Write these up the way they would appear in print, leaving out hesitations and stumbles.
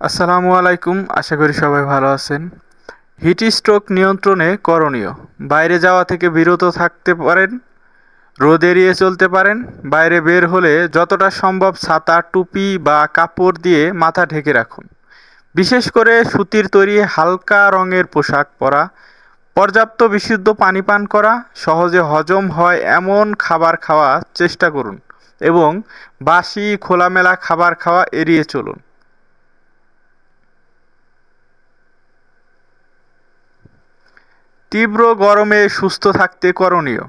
আসসালামু আলাইকুম, আশা করি সবাই ভালো আছেন। হিট স্ট্রোক নিয়ন্ত্রণে করণীয়: বাইরে যাওয়া থেকে বিরত থাকতে পারেন, রোদ এড়িয়ে চলতে পারেন, বাইরে বের হলে যতটা সম্ভব ছাতা, টুপি বা কাপড় দিয়ে মাথা ঢেকে রাখুন। বিশেষ করে সুতির তৈরি হালকা রঙের পোশাক পরা, পর্যাপ্ত বিশুদ্ধ পানি পান করা, সহজে হজম হয় এমন খাবার খাওয়ার চেষ্টা করুন এবং বাসি খোলামেলা খাবার খাওয়া এড়িয়ে চলুন। তীব্র গরমে সুস্থ থাকতে করণীয়: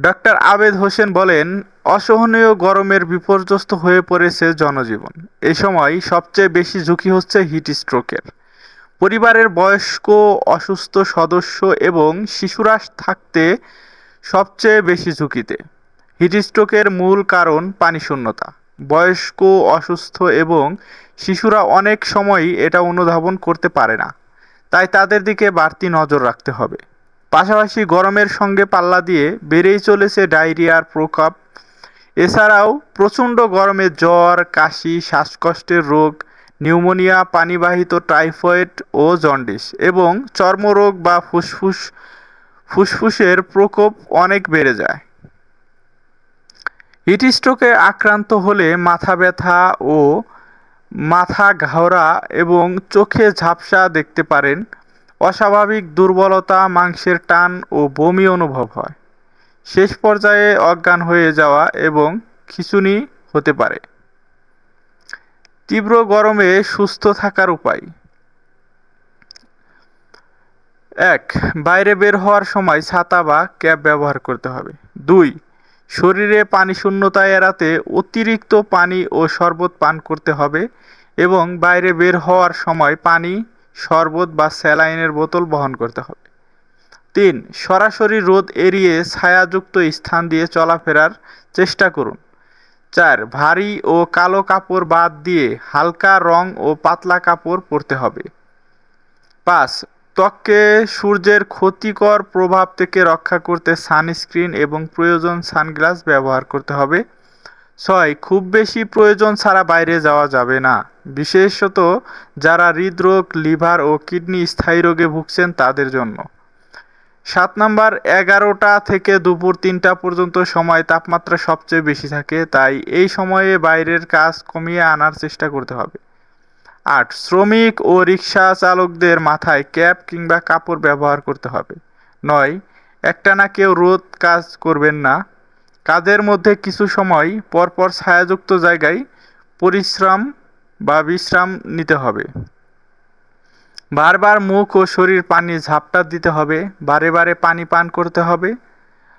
ডাক্তার আবেদ হোসেন বলেন, অসহনীয় গরমের বিপর্যস্ত হয়ে পড়েছে জনজীবন। এ সময় সবচেয়ে বেশি ঝুঁকি হচ্ছে হিট স্ট্রোকের। পরিবারের বয়স্ক, অসুস্থ সদস্য এবং শিশুরা থাকতে সবচেয়ে বেশি ঝুঁকিতে। হিট স্ট্রোকের মূল কারণ পানিশূন্যতা। বয়স্ক, অসুস্থ এবং শিশুরা অনেক সময়ই এটা অনুধাবন করতে পারে না, তাই তাদের দিকে বাড়তি নজর রাখতে হবে। পাশাপাশি গরমের সঙ্গে পাল্লা দিয়ে বেড়েই চলেছে ডায়রিয়ার প্রকোপ। এছাড়াও প্রচণ্ড গরমে জ্বর, কাশি, শ্বাসকষ্টের রোগ, নিউমোনিয়া, পানিবাহিত টাইফয়েড ও জন্ডিস এবং চর্মরোগ বা ফুসফুসের প্রকোপ অনেক বেড়ে যায়। হিট স্ট্রোকে আক্রান্ত হলে মাথা ব্যথা ও মাথা ঘোরা এবং চোখে ঝাপসা দেখতে পারেন। অস্বাভাবিক দুর্বলতা, মাংসের টান ও বমি অনুভব হয়। শেষ পর্যায়ে অজ্ঞান হয়ে যাওয়া এবং খিঁচুনি হতে পারে। তীব্র গরমে সুস্থ থাকার উপায়: ১. বাইরে বের হওয়ার সময় ছাতা বা ক্যাপ ব্যবহার করতে হবে। ২. শরীরে পানিশূন্যতা এড়াতে অতিরিক্ত পানি ও শরবত পান করতে হবে এবং বাইরে বের হওয়ার সময় পানি, শরবত বা স্যালাইনের বোতল বহন করতে হবে। ৩. সরাসরি রোদ এড়িয়ে ছায়াযুক্ত স্থান দিয়ে চলাফেরার চেষ্টা করুন। ৪. ভারী ও কালো কাপড় বাদ দিয়ে হালকা রং ও পাতলা কাপড় পরতে হবে। ৫. ত্বককে সূর্যের ক্ষতিকর প্রভাব থেকে রক্ষা করতে সানস্ক্রিন এবং প্রয়োজন সানগ্লাস ব্যবহার করতে হবে। ৬. খুব বেশি প্রয়োজন ছাড়া বাইরে যাওয়া যাবে না, বিশেষত যারা হৃদরোগ, লিভার ও কিডনি স্থায়ী রোগে ভুগছেন তাদের জন্য। ৭. ১১টা থেকে দুপুর ৩টা পর্যন্ত সময় তাপমাত্রা সবচেয়ে বেশি থাকে, তাই এই সময়ে বাইরের কাজ কমিয়ে আনার চেষ্টা করতে হবে। ৮. শ্রমিক ও রিক্সা চালকদের মাথায় ক্যাপ কিংবা কাপড় ব্যবহার করতে হবে। ৯. একটানা কেউ রোদ কাজ করবেন না। কাজের মধ্যে কিছু সময় পরপর ছায়াযুক্ত জায়গায় বিশ্রাম নিতে হবে। বারবার মুখ ও শরীর পানি ঝাপটা দিতে হবে। বারে বারে পানি পান করতে হবে।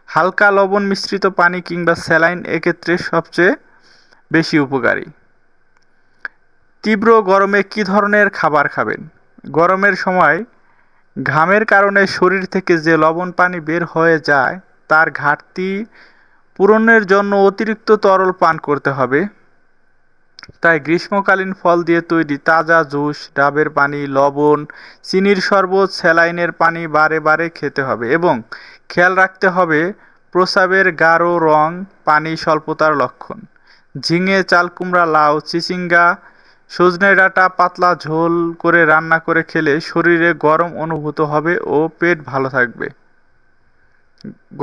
হালকা লবণ মিশ্রিত পানি কিংবা স্যালাইন এক্ষেত্রে সবচেয়ে বেশি উপকারী। তীব্র গরমে কী ধরনের খাবার খাবেন? গরমের সময় ঘামের কারণে শরীর থেকে যে লবণ পানি বের হয়ে যায় তার ঘাটতি পূরণের জন্য অতিরিক্ত তরল পান করতে হবে। তাই গ্রীষ্মকালীন ফল দিয়ে তৈরি তাজা জুস, ডাবের পানি, লবণ, চিনির শরবত, স্যালাইনের পানি বারে বারে খেতে হবে এবং খেয়াল রাখতে হবে প্রস্রাবের গাঢ় রং পানি স্বল্পতার লক্ষণ। ঝিঙে, চালকুমড়া, লাউ, চিচিঙ্গা, সজনে ডাঁটা পাতলা ঝোল করে রান্না করে খেলে শরীরে গরম অনুভূত হবে ও পেট ভালো থাকবে।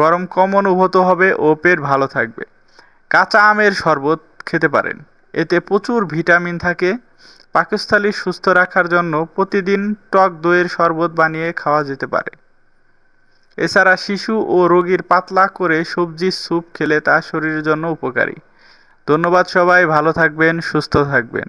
গরম কম অনুভূত হবে ও পেট ভালো থাকবে। কাঁচা আমের শরবত খেতে পারেন, এতে প্রচুর ভিটামিন থাকে। পাকস্থলী সুস্থ রাখার জন্য প্রতিদিন টক দইয়ের শরবত বানিয়ে খাওয়া যেতে পারে। এছাড়া শিশু ও রোগীর পাতলা করে সবজির স্যুপ খেলে তা শরীরের জন্য উপকারী। ধন্যবাদ সবাই, ভালো থাকবেন, সুস্থ থাকবেন।